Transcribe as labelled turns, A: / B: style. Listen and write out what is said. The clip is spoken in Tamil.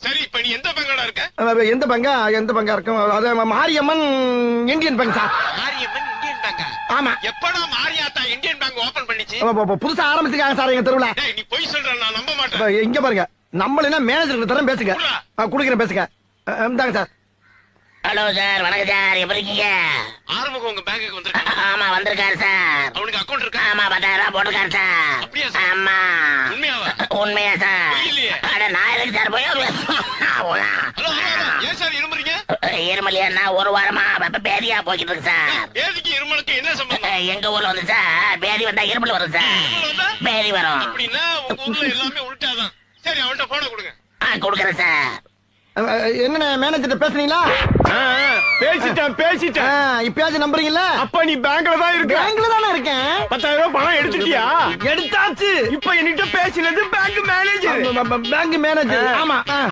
A: சரி இப்ப நீ எந்த பங்கடா இருக்க?
B: எந்த பங்கா இருக்கும்? அது Mariamman Indian Bank sir.
A: Mariamman Indian பேங்கா?
B: ஆமா.
A: எப்படா மாரியாத்தா இந்தியன் பேங்க் ஓபன் பண்ணிச்சு?
B: புதுசா ஆரம்பிச்சிருக்காங்க சார் எங்க தெருவுல.
A: டேய் நீ போய் சொல்ற, நான் நம்ப மாட்டேன்.
B: இங்க பாருங்க, நம்மள மேனேஜர் தரம் பேசுங்க. குடுக்கிறேன் பேசுங்க. இந்தாங்க சார்.
C: ஹலோ சார், வணக்கம் சார், எப்படி இருக்கீங்க?
A: ஆறுமுகம் உங்க பேங்குக்கு வந்திருக்காங்க.
C: ஆமா வந்திருக்காரு சார்.
A: அவனுக்கு அக்கவுண்ட் இருக்கா?
C: ஆமா 10,000 ரூபாய் போட்டுருக்காரு சார்.
A: அப்படியா சார்?
C: ஆமா.
A: உண்மையாவா?
C: உண்மையா சார்?
A: இல்லையே.
C: அட நான் எதுக்கு சார் போய்
A: ஹலோ ஏன் சார் இருமுறீங்க?
C: இருமலியா ஒரு வாரமா பேதியா போய்கிட்டு இருக்கு சார்.
A: பேதிக்கு இருமலுக்கு என்ன சம்பந்தம்?
C: எங்க ஊர்ல வந்து சார் பேதி வந்தா இருமல் வரும் சார்.
A: இருமல் வந்தா?
C: பேதி வரும்.
A: அப்படின்னா உங்க ஊர்ல எல்லாமே உள்டாதான். சரி அவன்கிட்ட போன கொடுங்க.
C: கொடுக்குறேன் சார்.
B: என்ன மேனேஜர் பேசுறீங்களா?
D: பேசிட்டேன்.
B: இப்பயாச்சும் நம்புறீங்களா?
D: அப்ப நீ பேங்க்ல தான் இருக்க.
B: பேங்க்ல தானே இருக்கேன்.
D: 10,000 ரூபாய் பணம் எடுத்துட்டியா?
B: எடுத்தாச்சு.
D: இப்ப என்கிட்ட பேசினது பேங்க் மேனேஜர்.
B: Bank manager. ஆமா.